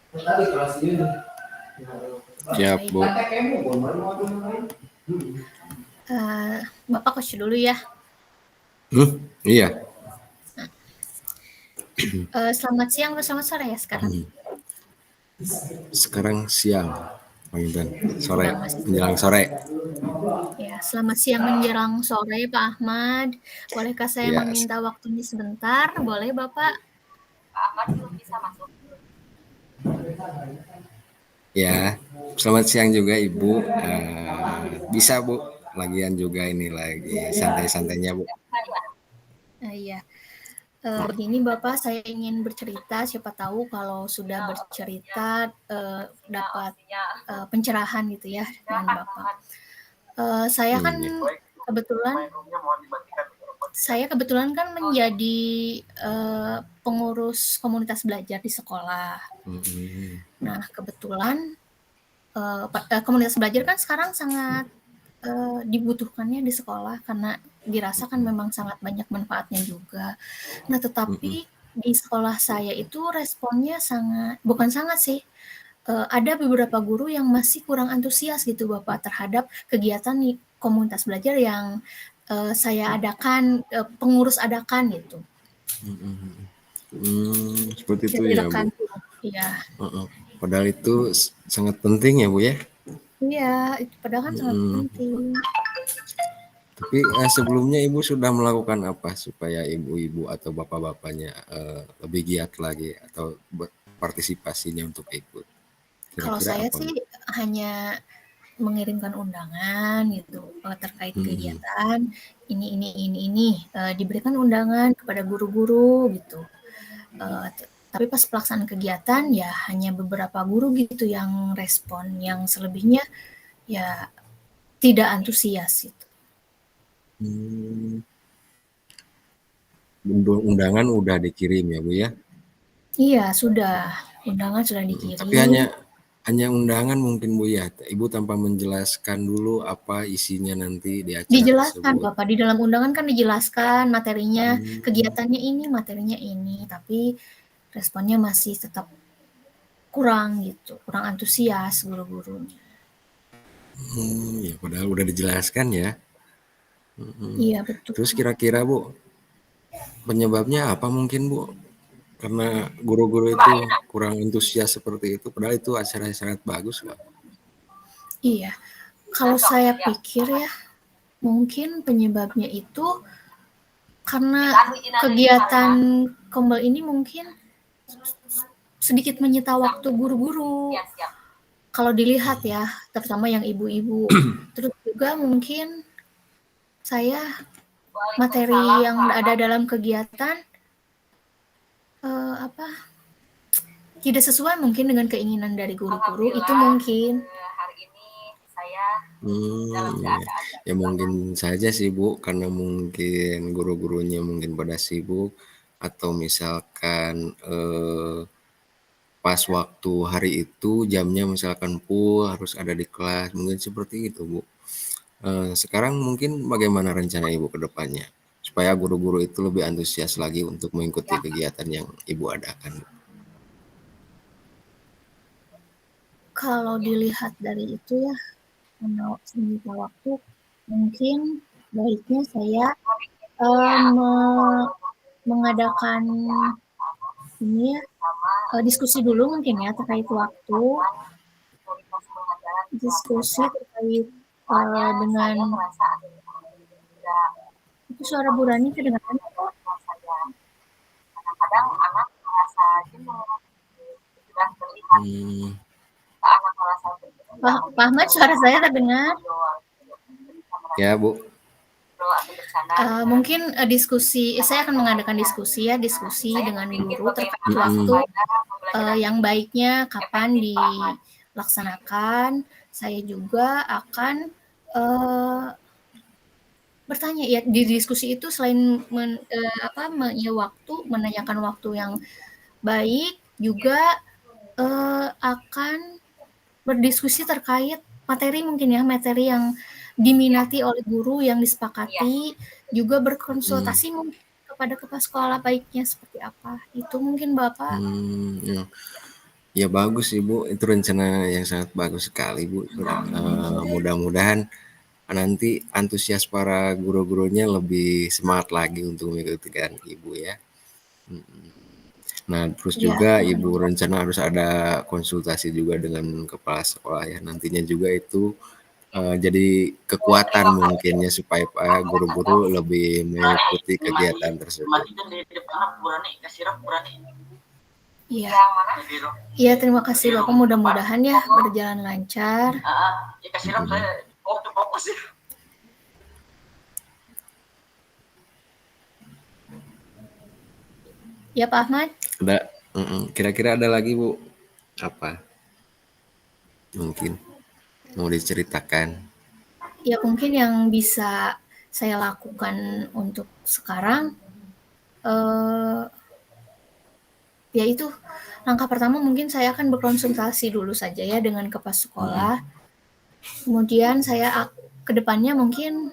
Siap, Baik. Bu. Bapak coach dulu ya. Iya. Selamat siang atau selamat sore ya sekarang? Sekarang siang, sore, Siang masih. menjelang sore. Ya, selamat siang menjelang sore Pak Ahmad. Bolehkah saya Ya, meminta waktunya sebentar? Boleh Bapak? Pak Ahmad belum bisa masuk. ya. Selamat siang juga Ibu. Bisa Bu, lagian juga ini lagi santai-santainya Bu. Iya. Begini Bapak, saya ingin bercerita. Siapa tahu kalau sudah bercerita dapat pencerahan gitu ya dengan Bapak. Saya kan Ya. kebetulan kan menjadi pengurus komunitas belajar di sekolah. Nah, kebetulan komunitas belajar kan sekarang sangat dibutuhkannya di sekolah karena dirasakan memang sangat banyak manfaatnya juga. Nah, tetapi di sekolah saya itu responnya bukan sangat sih, ada beberapa guru yang masih kurang antusias gitu Bapak terhadap kegiatan komunitas belajar yang saya adakan, pengurus adakan gitu. Seperti itu Dari ya Bu. rekan guru. Iya. Padahal itu sangat penting ya Bu ya. Iya, itu padahal kan sangat penting. Tapi sebelumnya Ibu sudah melakukan apa supaya ibu-ibu atau bapak-bapaknya lebih giat lagi atau partisipasinya untuk ikut? Kalau Kira-kira saya apa sih Bu? hanya mengirimkan undangan gitu terkait kegiatan ini, diberikan undangan kepada guru-guru gitu. Tapi pas pelaksanaan kegiatan ya hanya beberapa guru gitu yang respon, yang selebihnya ya tidak antusias gitu. Undangan udah dikirim ya Bu ya? Iya, sudah. Undangan sudah Tapi dikirim. hanya undangan mungkin Bu ya. Ibu tanpa menjelaskan dulu apa isinya nanti di acara Dijelaskan tersebut. Bapak, di dalam undangan kan dijelaskan materinya, kegiatannya ini, materinya ini, tapi responnya masih tetap kurang gitu, kurang antusias guru-gurunya. Ya padahal udah dijelaskan ya. Iya betul. Terus kira-kira Bu, penyebabnya apa mungkin Bu? Karena guru-guru itu kurang antusias seperti itu, padahal itu acara yang sangat bagus Pak. Iya, kalau saya pikir ya mungkin penyebabnya itu karena kegiatan kombel ini mungkin sedikit menyita waktu guru-guru. Kalau dilihat ya, terutama yang ibu-ibu. Terus juga mungkin saya materi yang ada dalam kegiatan apa tidak sesuai mungkin dengan keinginan dari guru-guru itu mungkin. Iya. Ya mungkin saja sih Bu, karena mungkin guru-gurunya mungkin pada sibuk atau misalkan pas waktu hari itu jamnya misalkan full harus ada di kelas, mungkin seperti itu Bu. Sekarang mungkin bagaimana rencana Ibu ke depannya supaya guru-guru itu lebih antusias lagi untuk mengikuti kegiatan yang Ibu adakan? Kalau dilihat dari itu ya, menyita waktu, mungkin baiknya saya mengadakan ini ya, diskusi dulu mungkin ya terkait waktu, diskusi terkait dengan itu suara Bu Rani kedengaran kok. Kadang anak merasa jenuh, sudah terlihat. Pak Ahmad, suara saya terdengar? Ya Bu. Mungkin diskusi, saya akan mengadakan diskusi ya, diskusi dengan guru terkait waktu yang baiknya kapan dilaksanakan. Saya juga akan bertanya ya di diskusi itu selain menanyakan waktu yang baik, juga akan berdiskusi terkait materi mungkin ya, materi yang diminati oleh guru yang disepakati, juga berkonsultasi mungkin kepada kepala sekolah baiknya seperti apa. Itu mungkin Bapak. Ya. Ya bagus Ibu, itu rencana yang sangat bagus sekali Bu. Mudah-mudahan nanti antusias para guru-gurunya lebih semangat lagi untuk mengikuti dengan Ibu ya. Nah, terus Iya, juga Ibu amin. rencana harus ada konsultasi juga dengan kepala sekolah ya. Nantinya juga itu jadi kekuatan mungkinnya supaya guru-guru lebih mengikuti kegiatan tersebut. Iya. Iya, terima kasih Bapak. Mudah-mudahan ya berjalan lancar. Ya Pak Ahmad. Kira-kira ada lagi Bu? Apa? Mungkin mau diceritakan? Ya mungkin yang bisa saya lakukan untuk sekarang, yaitu langkah pertama mungkin saya akan berkonsultasi dulu saja ya dengan kepala sekolah. Kemudian saya ke depannya mungkin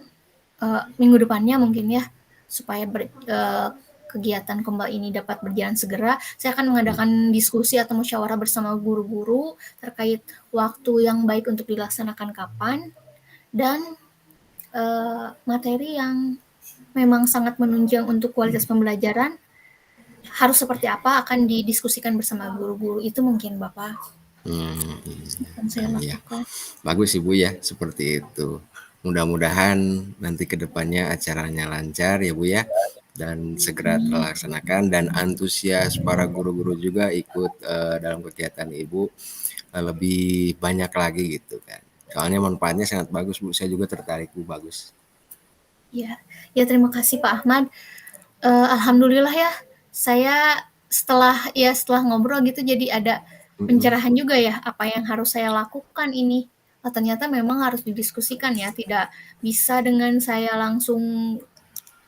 minggu depannya mungkin ya supaya kegiatan kembali ini dapat berjalan segera, saya akan mengadakan diskusi atau musyawarah bersama guru-guru terkait waktu yang baik untuk dilaksanakan kapan dan materi yang memang sangat menunjang untuk kualitas pembelajaran harus seperti apa akan didiskusikan bersama guru-guru itu mungkin Bapak. Akan saya Ya, lakukan. bagus Ibu ya, seperti itu. Mudah-mudahan nanti ke depannya acaranya lancar ya Bu ya, dan segera Amin. terlaksanakan dan antusias para guru-guru juga ikut dalam kegiatan Ibu lebih banyak lagi gitu kan. Soalnya manfaatnya sangat bagus Bu, saya juga tertarik Bu, bagus. Ya, ya terima kasih Pak Ahmad. Alhamdulillah ya, saya setelah ngobrol gitu jadi ada pencerahan juga ya apa yang harus saya lakukan ini. Oh, ternyata memang harus didiskusikan ya, tidak bisa dengan saya langsung,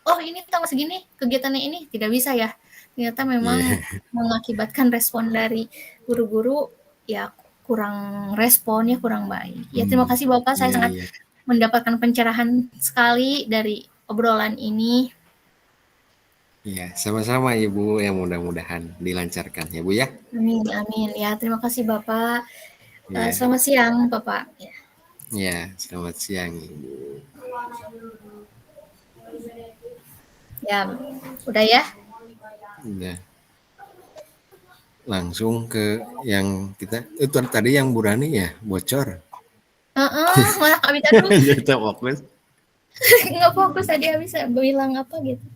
oh ini tanggal segini kegiatannya ini, tidak bisa ya. Ternyata memang Iya, mengakibatkan respon dari guru-guru ya kurang respon ya kurang baik. Ya terima kasih Bapak, saya iya, sangat iya. mendapatkan pencerahan sekali dari obrolan ini. Iya, sama-sama Ibu, yang mudah-mudahan dilancarkan ya Bu ya. Amin, amin. Ya, terima kasih Bapak. Iya, Selamat siang, Bapak. Ya, iya, selamat siang Ibu. ya udah ya. Udah. Langsung ke yang kita itu tadi yang Burani ya, bocor. Mana Kak Bita dulu. Jadi fokus. Nggak fokus tadi habis saya bilang apa gitu.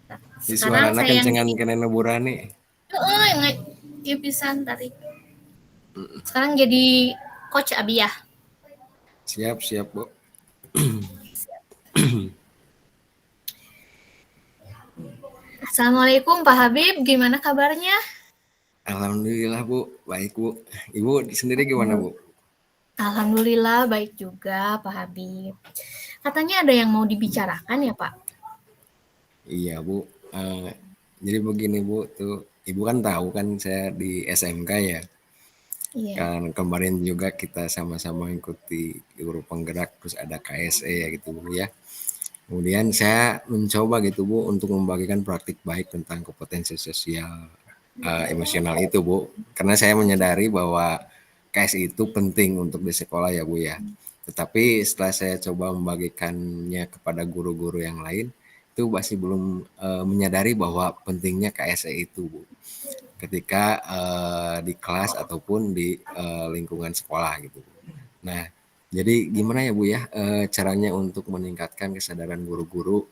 Nah, Di sekarang suarana saya yang kencengan kena Burani. yang ya pisan tadi. Sekarang jadi coach Abi ya. Siap, siap, Bu. Assalamualaikum Pak Habib, gimana kabarnya? Alhamdulillah, Bu. Baik, Bu. Ibu sendiri gimana, Bu? Alhamdulillah baik juga Pak Habib. Katanya ada yang mau dibicarakan ya Pak? Iya, Bu. Jadi begini, Bu, tuh Ibu kan tahu kan saya di SMK ya. Iya. Kan kemarin juga kita sama-sama ikuti guru penggerak terus ada KSE ya gitu, Bu ya. Kemudian saya mencoba gitu Bu untuk membagikan praktik baik tentang kompetensi sosial emosional itu Bu. Karena saya menyadari bahwa KS itu penting untuk di sekolah ya Bu ya. Tetapi setelah saya coba membagikannya kepada guru-guru yang lain, itu masih belum menyadari bahwa pentingnya KSE itu Bu. Ketika di kelas ataupun di lingkungan sekolah gitu. Nah, jadi gimana ya Bu ya caranya untuk meningkatkan kesadaran guru-guru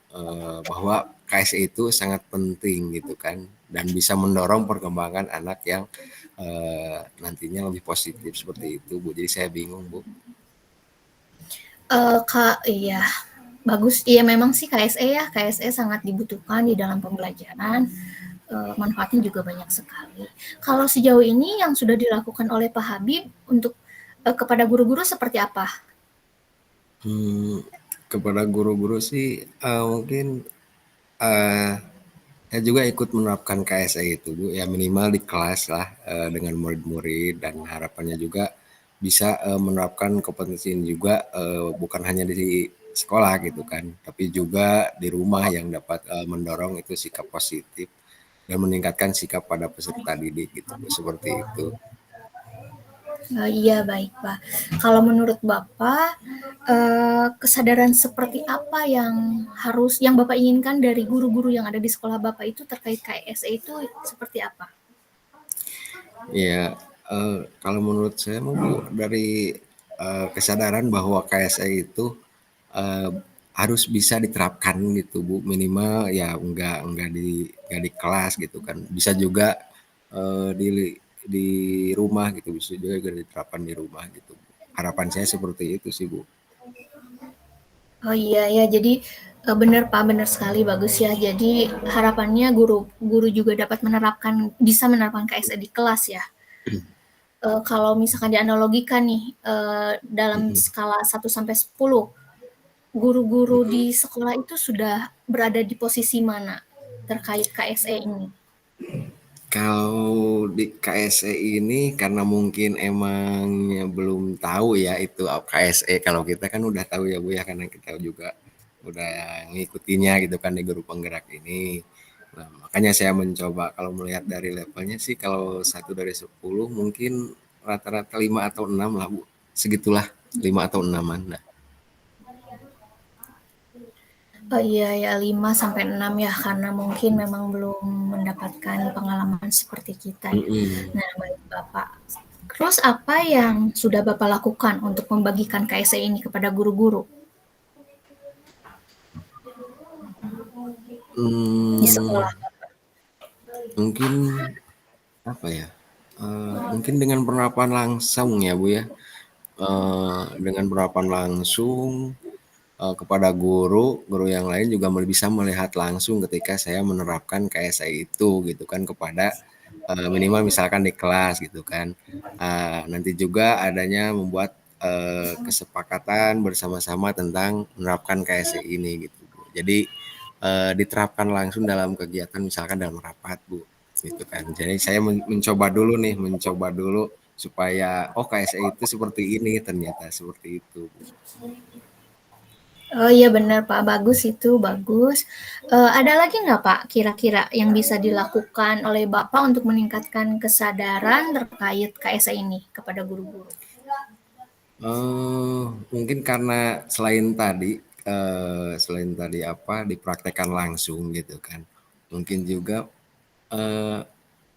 bahwa KSE itu sangat penting gitu kan dan bisa mendorong perkembangan anak yang nantinya lebih positif seperti itu Bu. Jadi saya bingung Bu. Kak, iya bagus. Iya memang sih KSE ya, KSE sangat dibutuhkan di dalam pembelajaran. Manfaatnya juga banyak sekali. Kalau sejauh ini yang sudah dilakukan oleh Pak Habib untuk kepada guru-guru seperti apa? Kepada guru-guru sih mungkin uh, saya juga ikut menerapkan KSE itu Bu ya minimal di kelas lah dengan murid-murid dan harapannya juga bisa menerapkan kompetensi ini juga bukan hanya di sekolah gitu kan tapi juga di rumah yang dapat mendorong itu sikap positif dan meningkatkan sikap pada peserta didik gitu Bu, seperti itu. Iya baik Pak. Kalau menurut Bapak, kesadaran seperti apa yang Bapak inginkan dari guru-guru yang ada di sekolah Bapak itu terkait KSE itu seperti apa? Ya, kalau menurut saya Bu, dari, kesadaran bahwa KSE itu, eee, harus bisa diterapkan gitu Bu, minimal ya nggak di kelas gitu kan, bisa juga, eee, di di rumah gitu, bisa juga diterapkan di rumah gitu. Harapan saya seperti itu sih Bu. Oh iya ya, jadi benar Pak, benar sekali, bagus ya. Jadi harapannya guru juga dapat bisa menerapkan KSE di kelas ya. Kalau misalkan dianalogikan nih, dalam Mhm skala 1 sampai 10, guru-guru di mhm. sekolah itu sudah berada di posisi mana terkait KSE ini? Kalau di KSE ini karena mungkin emangnya belum tahu ya itu KSE, kalau kita kan udah tahu ya Bu ya, karena kita juga udah ngikutinya gitu kan di guru penggerak ini. Nah, makanya saya mencoba kalau melihat dari levelnya sih kalau 1 dari 10 mungkin rata-rata 5 atau 6 lah Bu, segitulah 5 atau 6-an. Nah. Oh iya ya, 5 sampai 6 ya, karena mungkin memang belum mendapatkan pengalaman seperti kita ya. Mhm. Nah, baik Bapak. Terus apa yang sudah Bapak lakukan untuk membagikan KSE ini kepada guru-guru di Mmm, sekolah? mungkin apa ya, mungkin dengan penerapan langsung ya Bu ya. Dengan penerapan langsung, kepada guru yang lain juga bisa melihat langsung ketika saya menerapkan KSE itu gitu kan kepada, minimal misalkan di kelas gitu kan. Nanti juga adanya membuat, kesepakatan bersama-sama tentang menerapkan KSE ini gitu Bu. Jadi, diterapkan langsung dalam kegiatan misalkan dalam rapat Bu, gitu kan. Jadi saya mencoba dulu supaya, oh KSE itu seperti ini ternyata, seperti itu Bu. Oh iya benar Pak, bagus itu, bagus. Ada lagi nggak Pak kira-kira yang bisa dilakukan oleh Bapak untuk meningkatkan kesadaran terkait KSE ini kepada guru-guru? Mungkin karena selain tadi apa, dipraktekkan langsung gitu kan, mungkin juga, eee,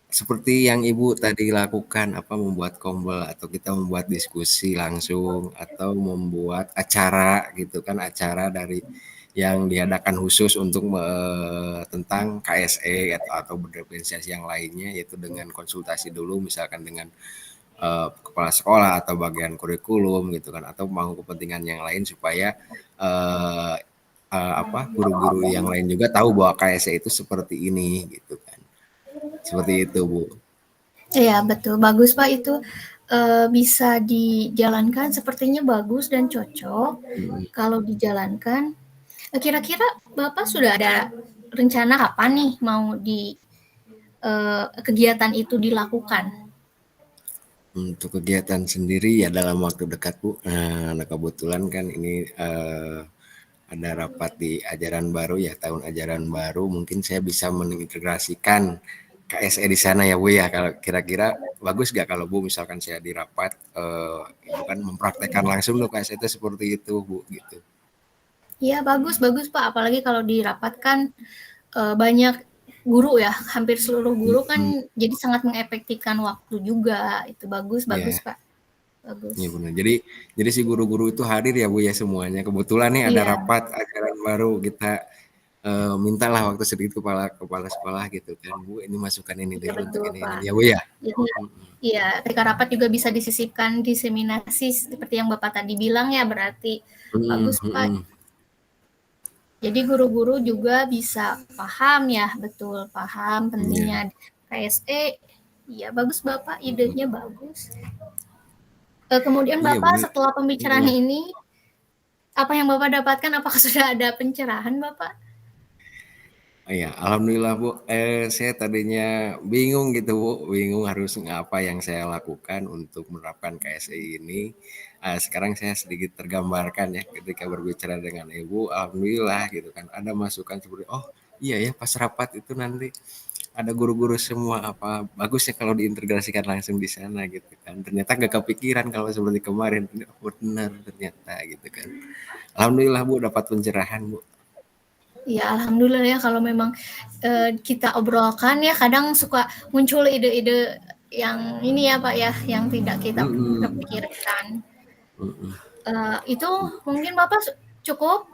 seperti yang Ibu tadi lakukan, apa, membuat kombel atau kita membuat diskusi langsung atau membuat acara gitu kan, acara dari yang diadakan khusus untuk tentang KSE atau berdiferensiasi yang lainnya, yaitu dengan konsultasi dulu misalkan dengan kepala sekolah atau bagian kurikulum gitu kan atau mau kepentingan yang lain supaya eh, apa guru-guru yang lain juga tahu bahwa KSE itu seperti ini gitu kan. Seperti itu, Bu. Iya betul, bagus Pak itu, bisa dijalankan sepertinya bagus dan cocok Mhm. kalau dijalankan. Kira-kira Bapak sudah ada rencana kapan nih mau kegiatan itu dilakukan? Untuk kegiatan sendiri ya dalam waktu dekat, Bu. Nah, kebetulan kan ini ada rapat di ajaran baru ya, tahun ajaran baru, mungkin saya bisa mengintegrasikan KSE di sana ya Bu ya. Kalau kira-kira bagus nggak kalau Bu misalkan saya di rapat, Ibu kan mempraktekkan langsung tuh KSE itu seperti itu Bu gitu. Iya bagus bagus Pak, apalagi kalau dirapatkan banyak guru ya, hampir seluruh guru kan Mhm, jadi sangat mengefektifkan waktu juga. Itu bagus bagus iya, Pak, bagus. iya benar. Jadi si guru-guru itu hadir ya Bu ya semuanya. Kebetulan nih ada Iya, rapat ajaran baru kita mintalah waktu sedikit kepala kepala sekolah gitu kan, "Bu ini masukan ini iya dulu untuk betul ini," Pak. ya Bu ya? Jadi Mhm, iya, ketika rapat juga bisa disisipkan diseminasi seperti yang Bapak tadi bilang ya, berarti mhm bagus Pak. mhm, Jadi guru-guru juga bisa paham ya, betul, paham iya, pentingnya KSE. Iya, bagus Bapak, mhm. idenya bagus. Kemudian Iya Bapak bener, setelah pembicaraan mhm. ini, apa yang Bapak dapatkan? Apakah sudah ada pencerahan Bapak? Iya, alhamdulillah Bu, saya tadinya bingung gitu Bu, bingung harus apa yang saya lakukan untuk menerapkan KSE ini. Sekarang saya sedikit tergambarkan ya ketika berbicara dengan Ibu, alhamdulillah gitu kan, ada masukan seperti, "Oh iya ya pas rapat itu nanti ada guru-guru semua, apa bagusnya kalau diintegrasikan langsung di sana gitu kan. Ternyata nggak kepikiran kalau seperti kemarin, oh, benar ternyata gitu kan. Alhamdulillah Bu dapat pencerahan Bu. Ya alhamdulillah ya kalau memang kita obrolkan ya kadang suka muncul ide-ide yang ini ya Pak ya, yang tidak kita Mm-mm. kepikirkan. Mm-mm. Itu mungkin Bapak cukup?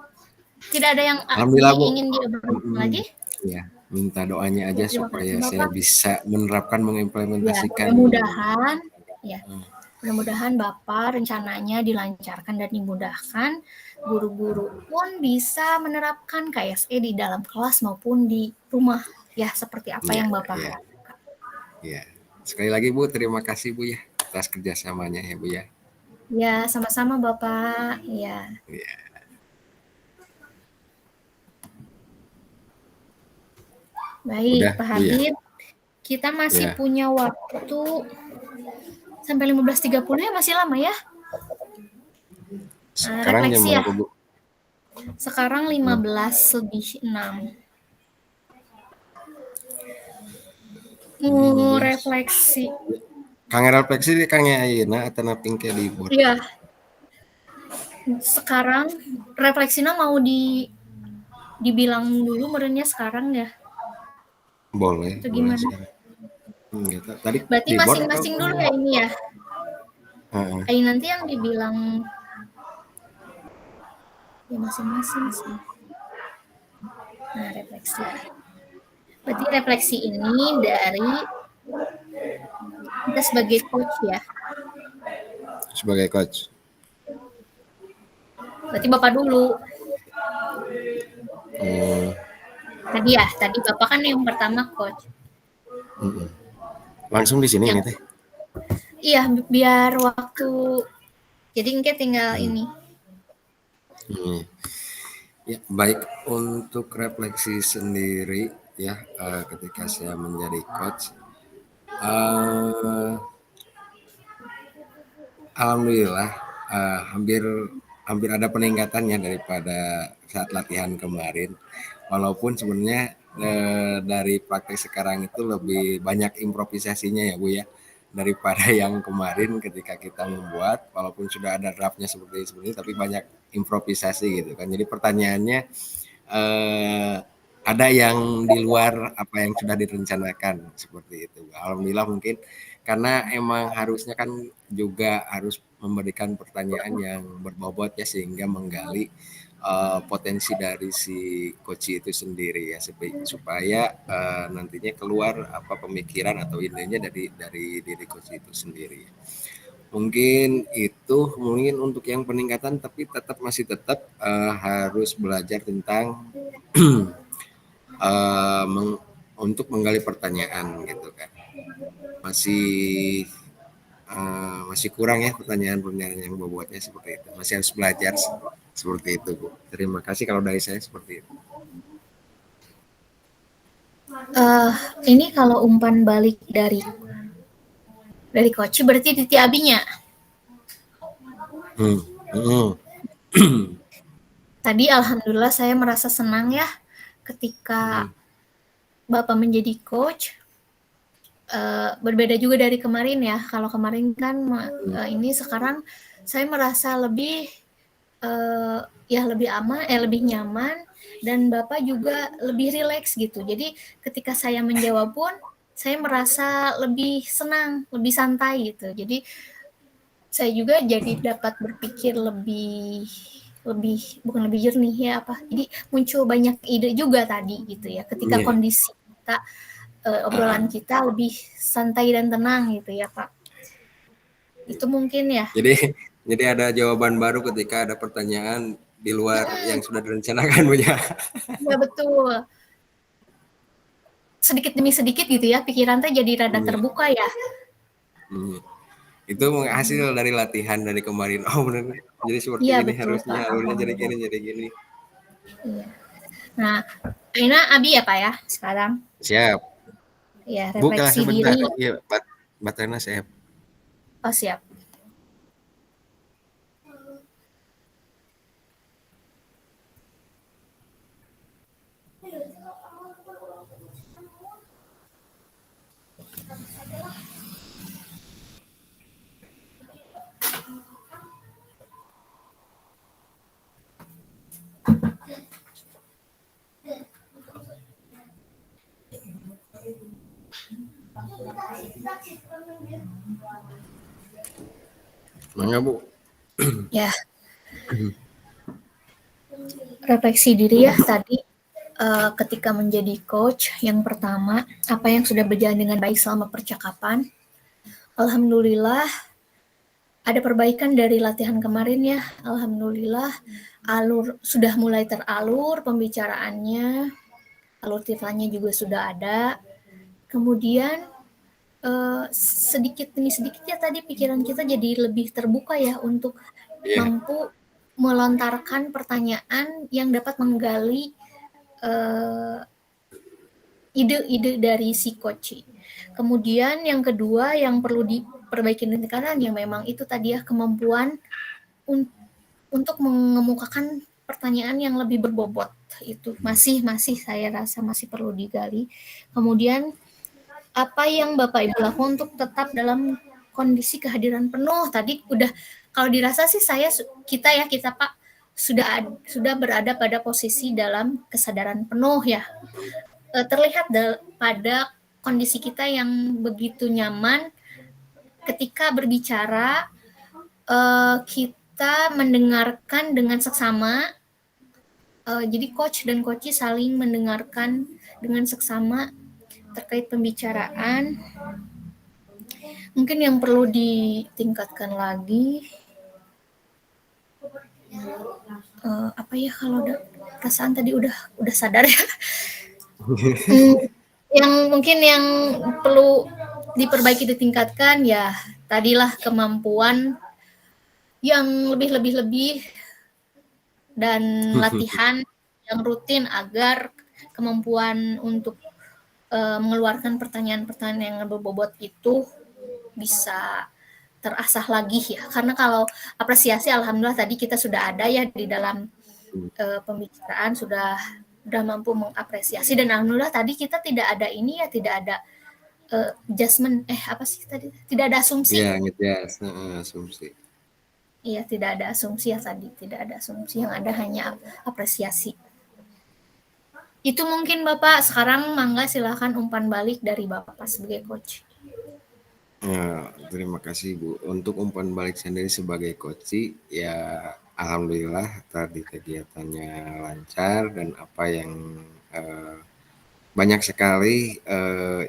Tidak ada yang Alhamdulillah Bu. ingin diobrolkan Mm-mm. lagi? Ya, minta doanya Ya aja terima kasih supaya saya Bapak. bisa menerapkan, Ya mengimplementasikan. mudah-mudahan ya mudah-mudahan Bapak rencananya dilancarkan dan dimudahkan. Guru-guru pun bisa menerapkan KSE di dalam kelas maupun di rumah ya seperti apa Ya, yang Bapak ya, harapkan. ya. Sekali lagi Bu, terima kasih Bu ya atas kerjasamanya ya Bu ya. Ya, sama-sama Bapak. Ya. Ya, Baik, udah Pak Bu ya. Habib. Kita masih Ya, punya waktu sampai 15.30 ya, masih lama ya. sekarang jam Refleksi ya. berapa Bu? Sekarang 15:06. Refleksi. Kang refleksi di Kang Ayeuna atau naping ke di board. Ya, sekarang refleksinya mau dibilang dulu merenya sekarang ya. Boleh, Atau boleh gimana? sekarang. Enggak, tadi Berarti di board atau masing-masing dulu ya ini ya. Heeh. Ini nanti yang dibilang ya masing-masing sih. Nah, refleksi. Berarti refleksi ini dari kita sebagai coach ya. Sebagai coach. Berarti Bapak dulu. Hmm, Tadi Bapak kan yang pertama coach. langsung di sini ini Yang teh. iya biar waktu jadi engke tinggal ini. Hmm. Ya, baik untuk refleksi sendiri ya ketika saya menjadi coach, uh, alhamdulillah hampir hampir ada peningkatannya daripada saat latihan kemarin. Walaupun sebenarnya dari praktek sekarang itu lebih banyak improvisasinya ya Bu ya daripada yang kemarin ketika kita membuat, walaupun sudah ada draftnya seperti ini tapi banyak improvisasi gitu kan. Jadi pertanyaannya eh, ada yang di luar apa yang sudah direncanakan seperti itu. Alhamdulillah mungkin karena emang harusnya kan juga harus memberikan pertanyaan yang berbobot ya sehingga menggali potensi dari si coach itu sendiri ya supaya nantinya keluar apa pemikiran atau idenya dari diri coach itu sendiri. Mungkin itu mungkin untuk yang peningkatan tapi tetap harus belajar tentang uh, meng, untuk menggali pertanyaan gitu kan. Masih masih kurang ya pertanyaan-pertanyaan yang bobotnya seperti itu. Masih harus belajar seperti itu Bu. Terima kasih kalau dari saya seperti itu. Ini kalau umpan balik dari coach berarti di Abinya. Tadi alhamdulillah saya merasa senang ya ketika Bapak menjadi coach. Berbeda juga dari kemarin ya. Kalau kemarin kan ini sekarang saya merasa lebih ya lebih aman, lebih nyaman dan Bapak juga lebih rileks gitu. Jadi ketika saya menjawab pun saya merasa lebih senang, lebih santai gitu. Jadi saya juga jadi dapat berpikir bukan lebih jernih ya apa. Jadi muncul banyak ide juga tadi gitu ya. Ketika Yeah. kondisi kita obrolan kita lebih santai dan tenang gitu ya Pak. Itu mungkin ya. Jadi ada jawaban baru ketika ada pertanyaan di luar yang sudah direncanakan Bu ya. Ya betul. Sedikit demi sedikit gitu ya, pikiran teh jadi rada terbuka ya. Itu hasil dari latihan dari kemarin. Oh benar. Jadi seperti Iya ini betul harusnya Pak. alurnya jadi gini jadi gini. Iya. Nah, Aina Abi ya Pak ya sekarang. Siap. Ya, Bu kalah refleksi sebentar. diri. Iya, baterainya siap. Oh siap. Mangga Bu. Ya, refleksi diri ya tadi ketika menjadi coach, yang pertama, apa yang sudah berjalan dengan baik selama percakapan? Alhamdulillah ada perbaikan dari latihan kemarin ya. Alhamdulillah sudah mulai teralur pembicaraannya, alur titranya juga sudah ada. Kemudian sedikit demi sedikit ya tadi pikiran kita jadi lebih terbuka ya untuk mampu melontarkan pertanyaan yang dapat menggali ide-ide dari si coach. Kemudian yang kedua yang perlu diperbaiki dan tekanan yang memang itu tadi ya kemampuan untuk mengemukakan pertanyaan yang lebih berbobot itu masih saya rasa masih perlu digali. Kemudian apa yang Bapak Ibu lakukan untuk tetap dalam kondisi kehadiran penuh tadi udah kalau dirasa sih kita Pak sudah berada pada posisi dalam kesadaran penuh ya. Terlihat pada kondisi kita yang begitu nyaman ketika berbicara, kita mendengarkan dengan seksama. Jadi coach dan coachee saling mendengarkan dengan seksama terkait pembicaraan. Mungkin yang perlu ditingkatkan lagi apa ya kalau perasaan tadi udah sadar ya. Yang mungkin yang perlu diperbaiki ditingkatkan ya tadilah kemampuan yang lebih dan latihan yang rutin agar kemampuan untuk mengeluarkan pertanyaan-pertanyaan yang berbobot itu bisa terasah lagi ya. Karena kalau apresiasi alhamdulillah tadi kita sudah ada ya di dalam pembicaraan sudah mampu mengapresiasi dan alhamdulillah tadi kita tidak ada adjustment apa sih tadi? Tidak ada asumsi. Iya, ngejudge, asumsi. Iya, tidak ada asumsi ya tadi, tidak ada asumsi, yang ada hanya apresiasi. Itu mungkin Bapak, sekarang mangga silakan umpan balik dari Bapak sebagai coach. Ya, terima kasih Bu. Untuk umpan balik sendiri sebagai coach, ya alhamdulillah tadi kegiatannya lancar dan apa yang banyak sekali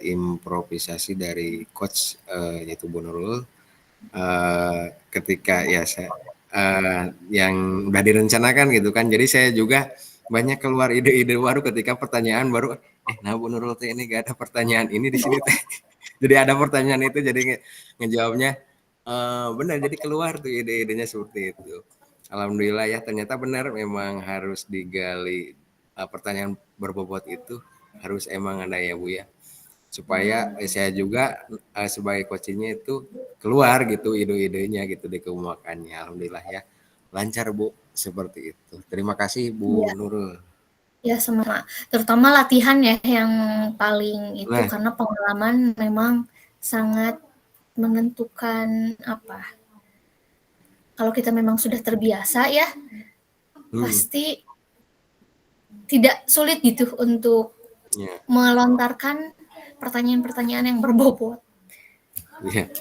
improvisasi dari coach yaitu Bu Nurul ketika ya saya yang udah direncanakan gitu kan. Jadi saya juga banyak keluar ide-ide baru ketika pertanyaan baru. Nah Bu Nurul ini gak ada pertanyaan ini di sini teh. Jadi ada pertanyaan itu jadi ngejawabnya benar jadi keluar tuh ide-idenya seperti itu. Alhamdulillah ya ternyata benar memang harus digali pertanyaan berbobot itu harus emang ada ya Bu ya supaya saya juga sebagai coachingnya itu keluar gitu ide-idenya gitu dikemukakannya. Alhamdulillah ya lancar Bu seperti itu. Terima kasih Bu Nurul. Ya sama, terutama latihan ya yang paling itu karena pengalaman memang sangat menentukan apa. Kalau kita memang sudah terbiasa ya, pasti tidak sulit gitu untuk melontarkan pertanyaan-pertanyaan yang berbobot. Iya.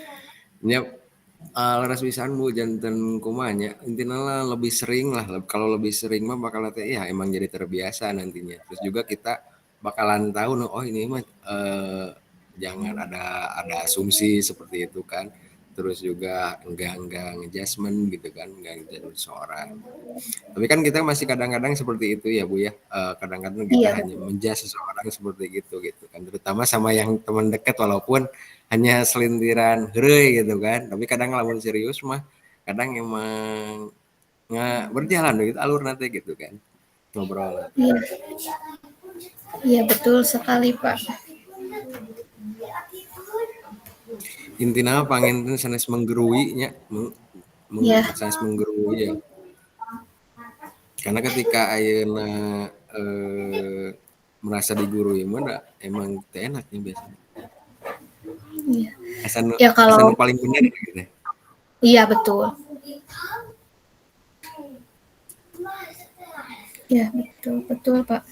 Laras pisan Bu janten kumanya intinya lah lebih sering lah kalau lebih sering mah bakal ya emang jadi terbiasa nantinya terus juga kita bakalan tahu oh ini mah jangan ada asumsi seperti itu kan terus juga enggak adjustment gitu kan enggak jadi seorang tapi kan kita masih kadang-kadang seperti itu ya Bu ya kadang-kadang kita hanya menjudge seseorang seperti gitu kan terutama sama yang teman dekat walaupun hanya selintiran heureuy gitu kan tapi kadang lamun serius mah kadang emang nggak berjalan gitu alur nanti gitu kan ngobrol iya betul sekali Pak intinya panginten sanes menggerui nya sanes menggerui ya karena ketika ayeuna merasa digurui mah emang enak nih biasanya iya. Asal Ya kalau paling benar gitu. Iya betul. Ya betul Pak.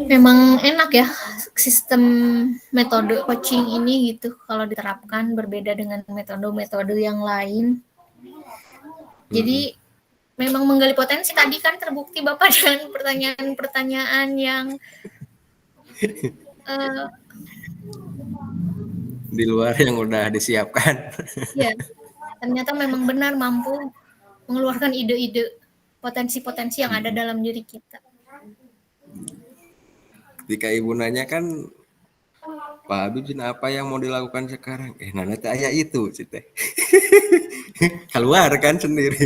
Memang enak ya sistem metode coaching ini gitu kalau diterapkan berbeda dengan metode-metode yang lain. Mhm. Jadi memang menggali potensi tadi kan terbukti Bapak dengan pertanyaan-pertanyaan yang uh, Di luar yang udah disiapkan. ya ternyata memang benar mampu mengeluarkan ide-ide potensi-potensi yang ada dalam diri kita. Ketika ibu nanya kan, Pak Habib apa yang mau dilakukan sekarang? Nana teh aya itu, teh. Keluar kan sendiri.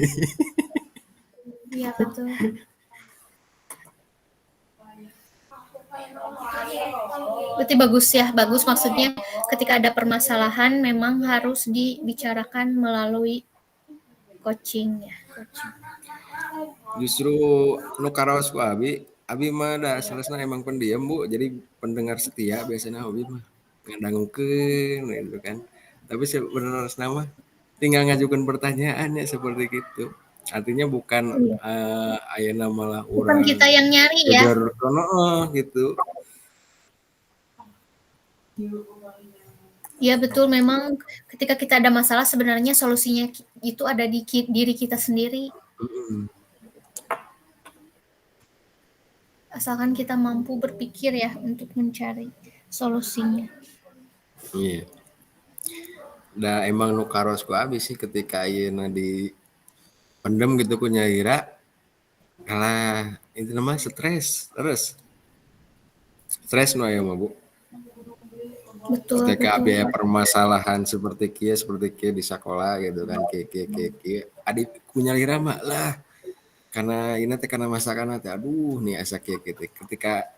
Iya betul. Berarti bagus ya, bagus maksudnya ketika ada permasalahan memang harus dibicarakan melalui coaching ya. Coaching. Justru nu karaos ku Abi mah da asalna emang pendiam Bu, jadi pendengar setia biasanya Abi mah ngadangukeun gitu kan. Tapi sebenarnya nama tinggal ngajukan pertanyaannya seperti gitu. Artinya bukan Iya. ayeuna malah Bukan kita urang yang nyari ya. geger gitu. Iya betul, memang ketika kita ada masalah sebenarnya solusinya itu ada di diri kita sendiri. Asalkan kita mampu berpikir ya untuk mencari solusinya. Iya. Da emang nu karos ku Abi sih ketika ayeuna di pendem gitu ku nyaira kalah itu nama stres terus. Stres nu aya mah Bu. Betul, Ketika betul. biaya permasalahan seperti kia di sekolah gitu kan kia adik punya lirama lah karena ini teh karena masakan teh aduh nih asa kia ketika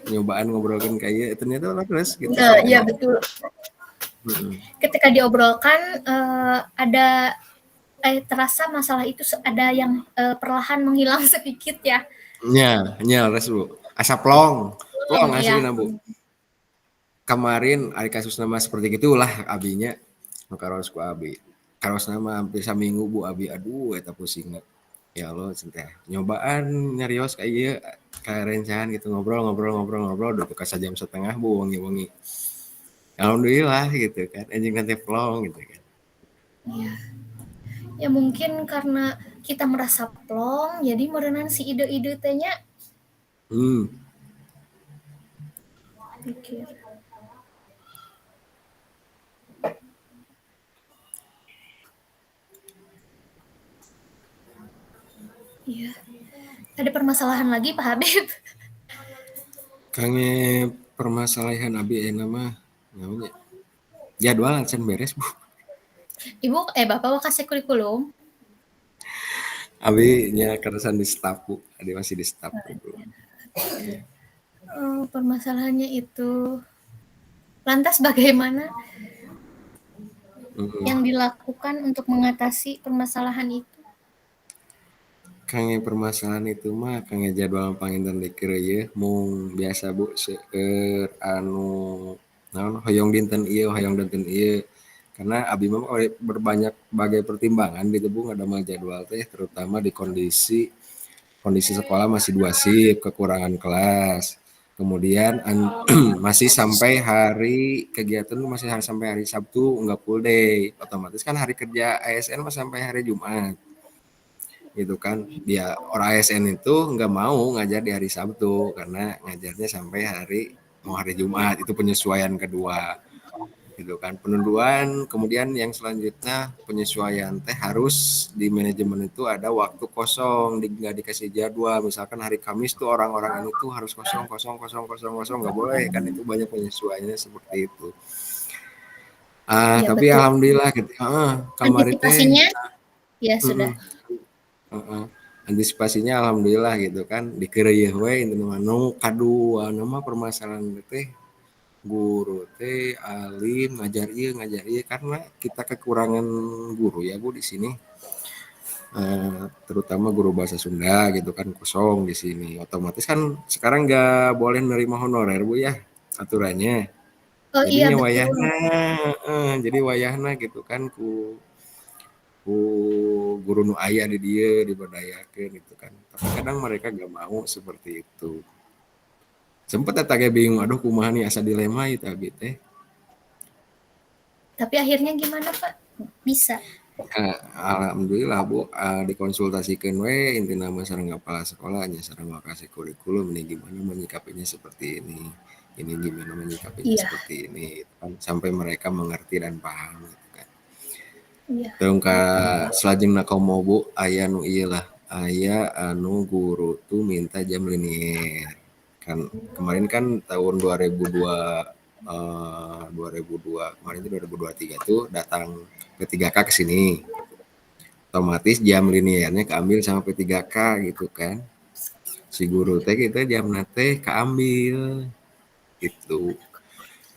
nyobaan ngobrolin kayak ternyata lah terus gitu Nah, iya sebenarnya. betul. Ketika diobrolkan ada terasa masalah itu ada yang perlahan menghilang sedikit ya. Nya res Bu asa plong Ya. aslinya Bu. Kemarin ada kasus nama seperti gitulah abinya karos ku abi karos nama hampir saminggu Bu abi aduh eta pusing ya Allah centeh nyobaan nyarios kayak ieu karencan gitu ngobrol udah ke jam setengah Bu wangi-wangi alhamdulillah gitu kan anjing nanti plong gitu kan. Iya. Ya mungkin karena kita merasa plong, jadi merenang si ide-ide tehnya pikir. Iya. Ada permasalahan lagi Pak Habib? Kange permasalahan abi mah namanya jadwal can beres Bu. Ibu, Bapak mau kasih kurikulum? Abi nya keresan di staff Bu, ada masih di staff kurikulum. Permasalahannya itu lantas bagaimana yang dilakukan untuk mengatasi permasalahan itu? Kange permasalahan itu mah kange jadwal panginten dikir ieu mung biasa Bu seueur anu naon hoyong dinten ieu karena abi mah berbanyak bagai pertimbangan gitu Bu ngadamel jadwal teh terutama di kondisi sekolah masih 2 shift, kekurangan kelas. Kemudian masih sampai hari kegiatan masih harus sampai hari Sabtu enggak full day. Otomatis kan hari kerja ASN mah sampai hari Jumat. Gitu kan. Dia orang ASN itu enggak mau ngajar di hari Sabtu karena ngajarnya sampai mau hari Jumat. Itu penyesuaian kedua gitu kan penunduan kemudian yang selanjutnya penyesuaian teh harus di manajemen itu ada waktu kosong nggak dikasih jadwal misalkan hari Kamis tuh orang-orang ini tuh harus kosong nggak boleh kan itu banyak penyesuaiannya seperti itu Ya tapi betul. alhamdulillah gitu kamari teh Antisipasinya ya sudah. antisipasinya alhamdulillah gitu kan dikeureuh we itu nu kadua nama permasalahan teh guru teh alim ngajar iya karena kita kekurangan guru ya Bu di sini terutama guru bahasa Sunda gitu kan kosong di sini otomatis kan sekarang nggak boleh menerima honorer Bu ya aturannya Oh iya jadinya betul. wayahna jadi wayahna gitu kan ku guru nu aya di dia diberdayakeun gitu kan tapi kadang mereka nggak mau seperti itu Sempet eta ge bingung, aduh kumaha nih asa dilema ieu abi teh. Tapi akhirnya gimana, Pak? Bisa? Alhamdulillah Bu, dikonsultasikeun we intina mah sareng kepala sekolahnya, sareng wakasih kurikulum nih gimana menyikapinya seperti ini gimana menyikapinya Iya, seperti ini, kan sampai mereka mengerti dan paham gitu kan. iya, Tong ka salajengna komo Bu, aya nu ieu lah, aya anu guru tuh minta jam linier. Kan kemarin kan tahun 2002 kemarin itu 2023 tuh datang P3K ke sini. Otomatis jam liniernya keambil sama P3K gitu kan. Si guru teh kita jam teh keambil gitu.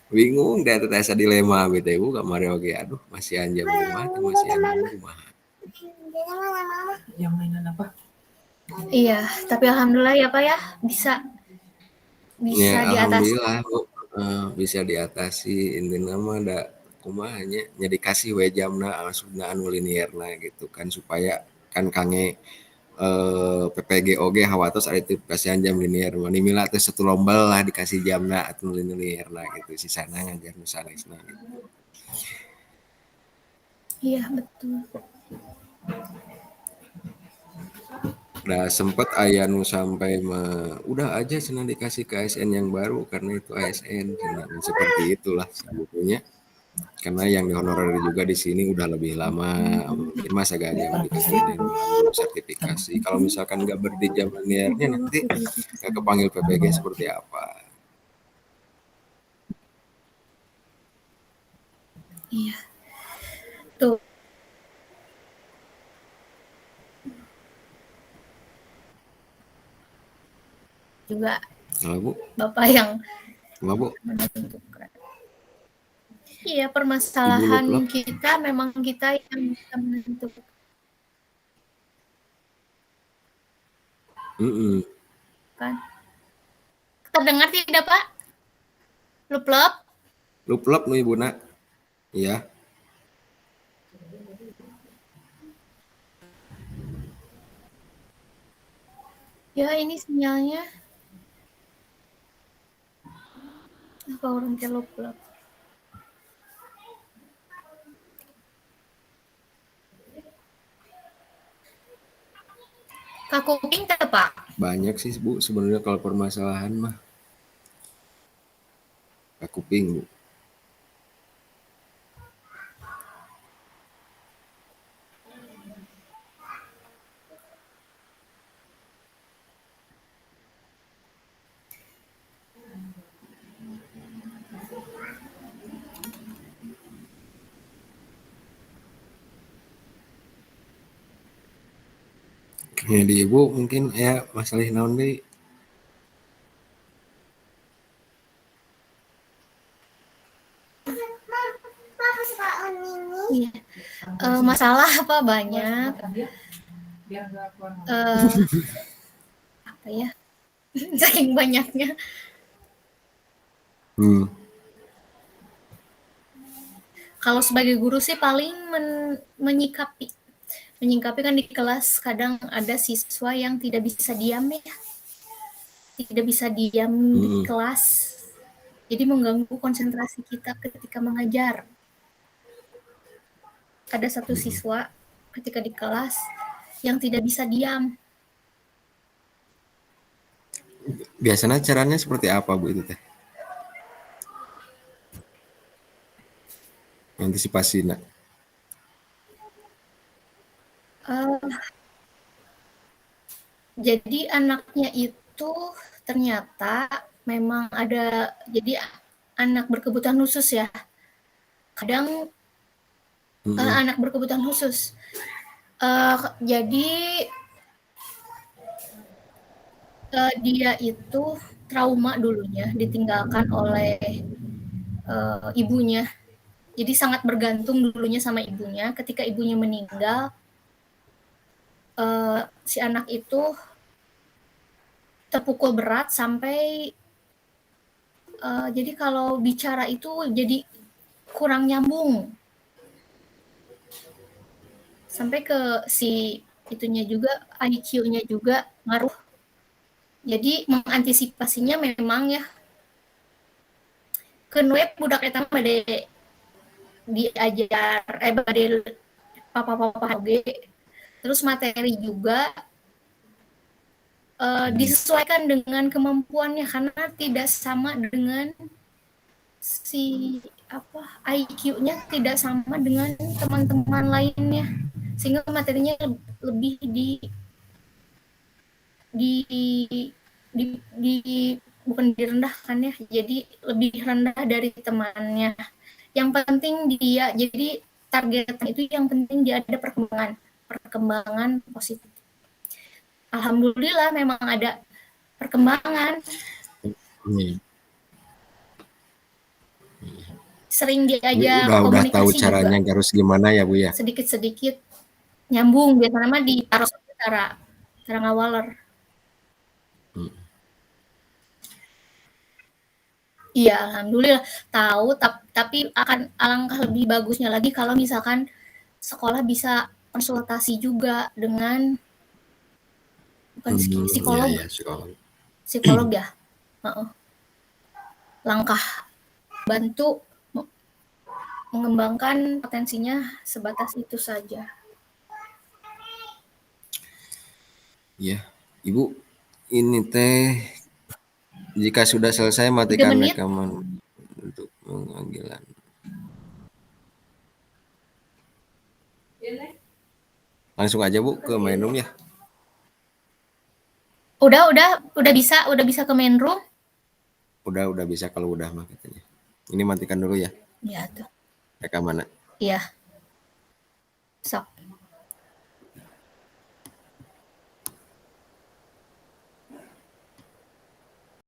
Bingung dah teh asa dilema bete Bu kamari oge aduh masihan jam 5 teh masihan naon kumaha. Yang mainan apa? iya. Tapi alhamdulillah ya, Pak, ya, bisa Ya bisa diatasi. alhamdulillah Bu, bisa diatasi intina mah da kumaha nya dikasih we jamna maksudna anu linierna gitu kan supaya kan kange PPG oge hawatos ari teu kasihan jam linier mani mila teh satu lomba lah dikasih jamna atuh linierna gitu sisana ngajar nu sanesna gitu. Iya, betul. Udah sempet aya nu sampai mah udah aja cenah dikasih ke ASN yang baru karena itu ASN cenah seperti itulah sebetulnya. Karena yang dihonorer juga di sini udah lebih lama, mungkin masa gaknya mau dikasih yang baru sertifikasi. Kalau misalkan nggak berjam linearnya nanti nggak kepanggil PPG seperti apa. Iya. Tuh juga Kalau Bu, Bapak yang apa Bu? menentukan. Iya, Ibu permasalahan lup-lup. kita memang kita yang bisa menentukan. Terdengar tidak, Pak? Lup-lup? Lup-lup nih Ibu nak. Iya. Ya, ini sinyalnya. Apa orang ke lup-lup? Kak Kuping tak, Pak? Banyak sih Bu sebenarnya kalau permasalahan mah. Kak kuping Bu. Ya di Ibu mungkin ya masalah naon deui. Iya. Masalah apa banyak? Apa ya? Saking banyaknya. Kalau sebagai guru sih paling menyikapi kan di kelas kadang ada siswa yang tidak bisa diam ya, tidak bisa diam di kelas, jadi mengganggu konsentrasi kita ketika mengajar. Ada satu siswa ketika di kelas yang tidak bisa diam. Biasanya caranya seperti apa Bu itu teh? Antisipasi nak. Jadi anaknya itu ternyata memang ada, jadi anak berkebutuhan khusus ya. Kadang anak berkebutuhan khusus. Jadi dia itu trauma dulunya, ditinggalkan oleh ibunya. Jadi sangat bergantung dulunya sama ibunya. Ketika ibunya meninggal, si anak itu terpukul berat sampai jadi kalau bicara itu jadi kurang nyambung. Sampai ke si itunya juga, IQ-nya juga ngaruh. Jadi mengantisipasinya memang ya keun we budak eta bade diajar bade papa-papa oge, terus materi juga disesuaikan dengan kemampuannya karena tidak sama dengan si IQ-nya tidak sama dengan teman-teman lainnya, sehingga materinya lebih di di bukan direndahkan ya, jadi lebih rendah dari temannya. Yang penting dia jadi targetnya itu yang penting dia ada perkembangan positif. Alhamdulillah memang ada perkembangan. Sering diajak Udah tahu komunikasi caranya juga. harus gimana ya Bu ya? Sedikit-sedikit nyambung biasanya mah ditaruh cara ngawaler. Iya, alhamdulillah tahu, tapi akan alangkah lebih bagusnya lagi kalau misalkan sekolah bisa konsultasi juga dengan bukan Iya psikolog, ya psikolog. psikolog ya. Langkah bantu mengembangkan potensinya sebatas itu saja. Ya, Ibu, ini teh jika sudah selesai 3 matikan menit. rekaman untuk pemanggilan. Langsung aja Bu ke main room ya. Udah bisa ke main room. Udah bisa kalau udah mah katanya. Ini matikan dulu ya. Iya tuh. Rekaman. Iya.